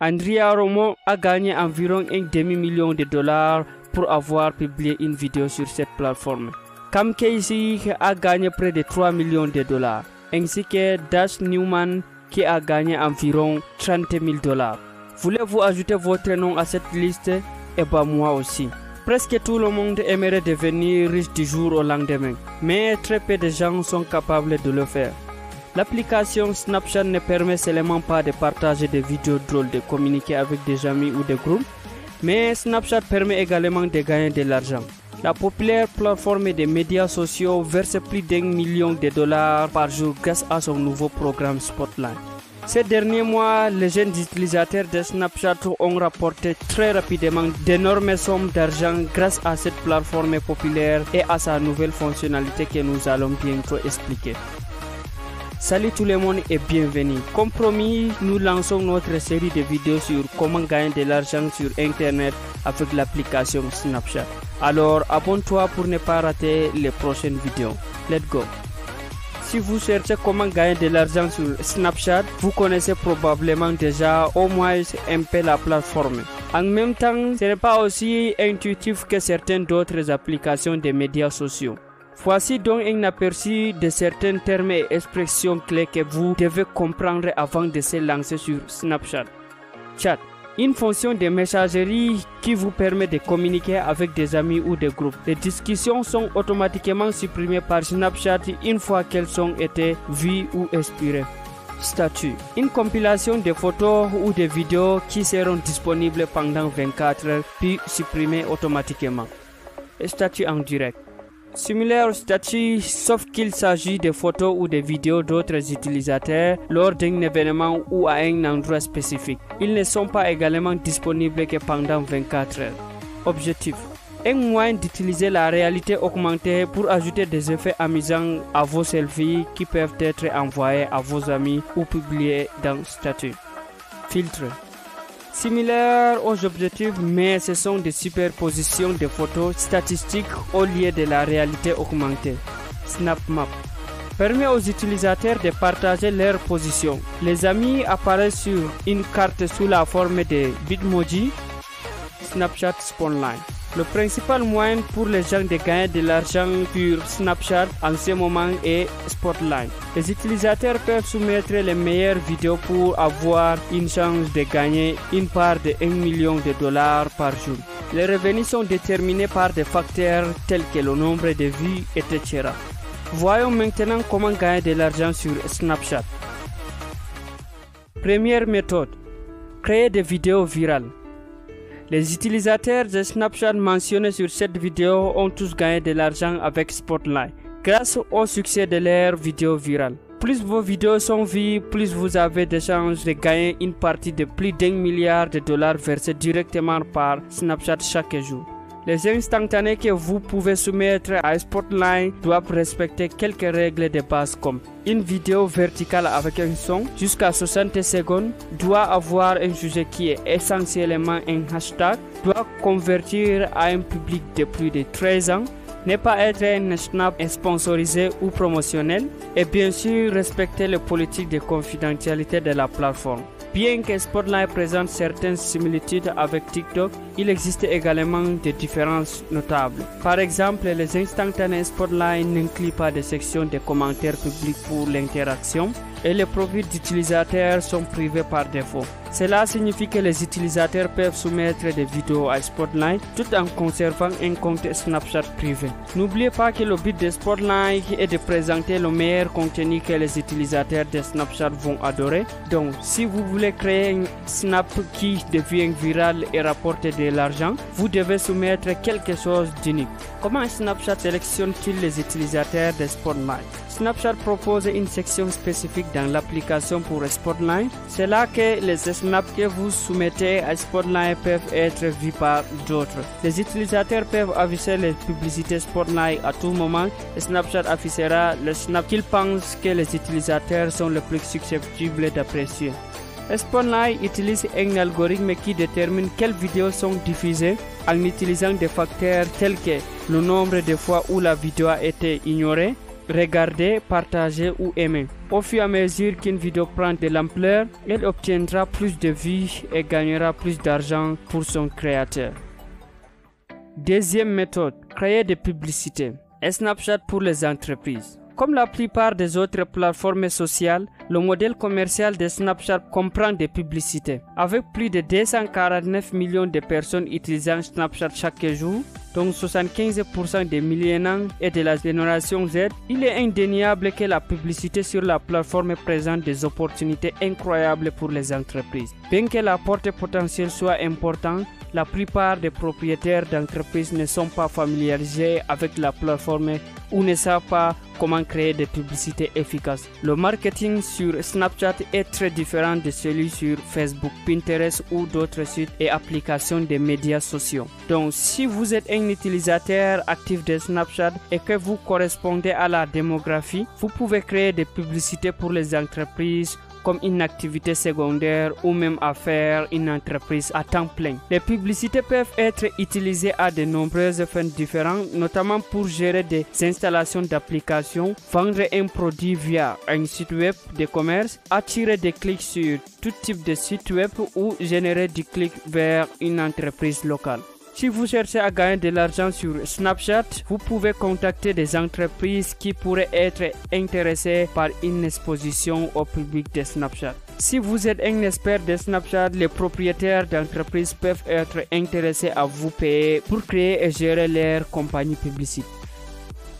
Andrea Romo a gagné environ un demi-million de dollars pour avoir publié une vidéo sur cette plateforme. Cam Casey a gagné près de 3 millions de dollars, ainsi que Dash Newman qui a gagné environ 30 000 dollars. Voulez-vous ajouter votre nom à cette liste? Eh bien moi aussi. Presque tout le monde aimerait devenir riche du jour au lendemain, mais très peu de gens sont capables de le faire. L'application Snapchat ne permet seulement pas de partager des vidéos drôles, de communiquer avec des amis ou des groupes, mais Snapchat permet également de gagner de l'argent. La populaire plateforme des médias sociaux verse plus d'1 million de dollars par jour grâce à son nouveau programme Spotlight. Ces derniers mois, les jeunes utilisateurs de Snapchat ont rapporté très rapidement d'énormes sommes d'argent grâce à cette plateforme populaire et à sa nouvelle fonctionnalité que nous allons bientôt expliquer. Salut tout le monde et bienvenue. Comme promis, nous lançons notre série de vidéos sur comment gagner de l'argent sur Internet avec l'application Snapchat. Alors abonne-toi pour ne pas rater les prochaines vidéos. Let's go. Si vous cherchez comment gagner de l'argent sur Snapchat, vous connaissez probablement déjà au moins un peu la plateforme. En même temps, ce n'est pas aussi intuitif que certaines d'autres applications de médias sociaux. Voici donc un aperçu de certains termes et expressions clés que vous devez comprendre avant de se lancer sur Snapchat. Chat, une fonction de messagerie qui vous permet de communiquer avec des amis ou des groupes. Les discussions sont automatiquement supprimées par Snapchat une fois qu'elles ont été vues ou expirées. Statut, une compilation de photos ou de vidéos qui seront disponibles pendant 24 heures puis supprimées automatiquement. Statut en direct. Similaire au statut, sauf qu'il s'agit de photos ou de vidéos d'autres utilisateurs lors d'un événement ou à un endroit spécifique. Ils ne sont pas également disponibles que pendant 24 heures. Objectif. Un moyen d'utiliser la réalité augmentée pour ajouter des effets amusants à vos selfies qui peuvent être envoyés à vos amis ou publiés dans statut. Filtre. Similaires aux objectifs, mais ce sont des superpositions de photos statistiques au lieu de la réalité augmentée. SnapMap permet aux utilisateurs de partager leur position. Les amis apparaissent sur une carte sous la forme de Bitmoji. Snapchat Spotlight. Le principal moyen pour les gens de gagner de l'argent sur Snapchat en ce moment est Spotlight. Les utilisateurs peuvent soumettre les meilleures vidéos pour avoir une chance de gagner une part de 1 million de dollars par jour. Les revenus sont déterminés par des facteurs tels que le nombre de vues, etc. Voyons maintenant comment gagner de l'argent sur Snapchat. Première méthode, créer des vidéos virales. Les utilisateurs de Snapchat mentionnés sur cette vidéo ont tous gagné de l'argent avec Spotlight grâce au succès de leurs vidéos virales. Plus vos vidéos sont vues, plus vous avez de chances de gagner une partie de plus d'1 milliard de dollars versés directement par Snapchat chaque jour. Les instantanés que vous pouvez soumettre à Spotlight doivent respecter quelques règles de base comme une vidéo verticale avec un son jusqu'à 60 secondes, doit avoir un sujet qui est essentiellement un hashtag, doit convertir à un public de plus de 13 ans, ne pas être un snap sponsorisé ou promotionnel et bien sûr respecter les politiques de confidentialité de la plateforme. Bien que Spotlight présente certaines similitudes avec TikTok, il existe également des différences notables. Par exemple, les instantanés Spotlight n'incluent pas de section de commentaires publics pour l'interaction et les profils d'utilisateurs sont privés par défaut. Cela signifie que les utilisateurs peuvent soumettre des vidéos à Spotlight tout en conservant un compte Snapchat privé. N'oubliez pas que le but de Spotlight est de présenter le meilleur contenu que les utilisateurs de Snapchat vont adorer. Donc, si vous voulez créer un Snap qui devient viral et rapporter de l'argent, vous devez soumettre quelque chose d'unique. Comment Snapchat sélectionne-t-il les utilisateurs de Spotlight? Snapchat propose une section spécifique dans l'application pour Spotlight. C'est là que les snaps que vous soumettez à Spotlight peuvent être vus par d'autres. Les utilisateurs peuvent afficher les publicités Spotlight à tout moment. Snapchat affichera le snap qu'ils pensent que les utilisateurs sont les plus susceptibles d'apprécier. Spotlight utilise un algorithme qui détermine quelles vidéos sont diffusées en utilisant des facteurs tels que le nombre de fois où la vidéo a été ignorée, regarder, partager ou aimer. Au fur et à mesure qu'une vidéo prend de l'ampleur, elle obtiendra plus de vues et gagnera plus d'argent pour son créateur. Deuxième méthode, créer des publicités. Snapchat pour les entreprises. Comme la plupart des autres plateformes sociales, le modèle commercial de Snapchat comprend des publicités. Avec plus de 249 millions de personnes utilisant Snapchat chaque jour, dont 75% des milléniaux et de la génération Z, il est indéniable que la publicité sur la plateforme présente des opportunités incroyables pour les entreprises. Bien que l'apport potentiel soit important, la plupart des propriétaires d'entreprises ne sont pas familiarisés avec la plateforme ou ne savent pas comment créer des publicités efficaces. Le marketing sur Snapchat est très différent de celui sur Facebook, Pinterest ou d'autres sites et applications de médias sociaux. Donc, si vous êtes un utilisateur actif de Snapchat et que vous correspondez à la démographie, vous pouvez créer des publicités pour les entreprises comme une activité secondaire ou même à faire une entreprise à temps plein. Les publicités peuvent être utilisées à de nombreuses fins différentes, notamment pour gérer des installations d'applications, vendre un produit via un site web de commerce, attirer des clics sur tout type de site web ou générer des clics vers une entreprise locale. Si vous cherchez à gagner de l'argent sur Snapchat, vous pouvez contacter des entreprises qui pourraient être intéressées par une exposition au public de Snapchat. Si vous êtes un expert de Snapchat, les propriétaires d'entreprises peuvent être intéressés à vous payer pour créer et gérer leur compagnie publicitaire.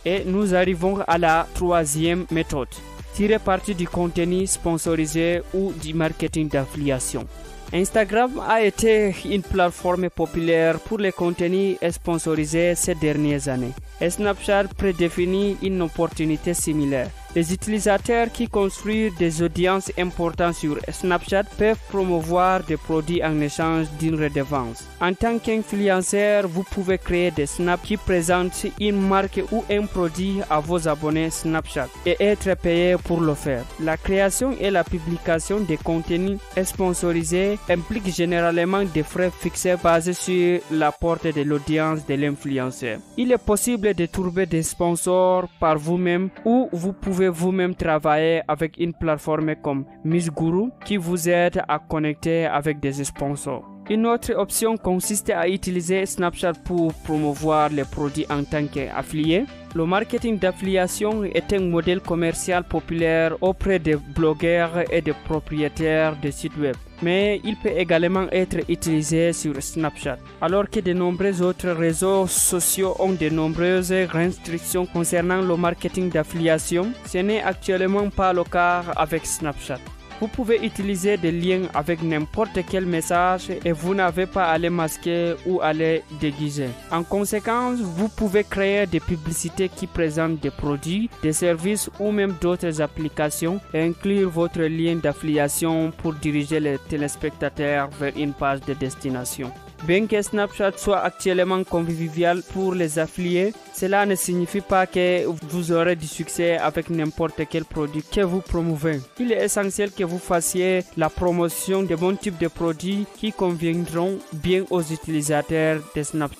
Et nous arrivons à la troisième méthode, tirer parti du contenu sponsorisé ou du marketing d'affiliation. Instagram a été une plateforme populaire pour les contenus sponsorisés ces dernières années. Et Snapchat prédéfinit une opportunité similaire. Les utilisateurs qui construisent des audiences importantes sur Snapchat peuvent promouvoir des produits en échange d'une redevance. En tant qu'influenceur, vous pouvez créer des snaps qui présentent une marque ou un produit à vos abonnés Snapchat et être payé pour le faire. La création et la publication des contenus sponsorisés impliquent généralement des frais fixés basés sur l'apport de l'audience de l'influenceur. Il est possible de trouver des sponsors par vous-même ou vous pouvez vous-même travailler avec une plateforme comme Miss Guru qui vous aide à connecter avec des sponsors. Une autre option consiste à utiliser Snapchat pour promouvoir les produits en tant qu'affilié. Le marketing d'affiliation est un modèle commercial populaire auprès des blogueurs et des propriétaires de sites web, mais il peut également être utilisé sur Snapchat. Alors que de nombreux autres réseaux sociaux ont de nombreuses restrictions concernant le marketing d'affiliation, ce n'est actuellement pas le cas avec Snapchat. Vous pouvez utiliser des liens avec n'importe quel message et vous n'avez pas à les masquer ou à les déguiser. En conséquence, vous pouvez créer des publicités qui présentent des produits, des services ou même d'autres applications et inclure votre lien d'affiliation pour diriger les téléspectateurs vers une page de destination. Bien que Snapchat soit actuellement convivial pour les affiliés, cela ne signifie pas que vous aurez du succès avec n'importe quel produit que vous promouvez. Il est essentiel que vous fassiez la promotion de bons types de produits qui conviendront bien aux utilisateurs de Snapchat.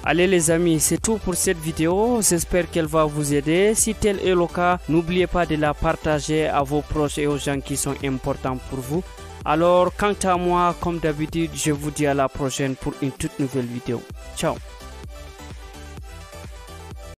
Allez les amis, c'est tout pour cette vidéo. J'espère qu'elle va vous aider. Si tel est le cas, n'oubliez pas de la partager à vos proches et aux gens qui sont importants pour vous. Alors, quant à moi, comme d'habitude, je vous dis à la prochaine pour une toute nouvelle vidéo. Ciao.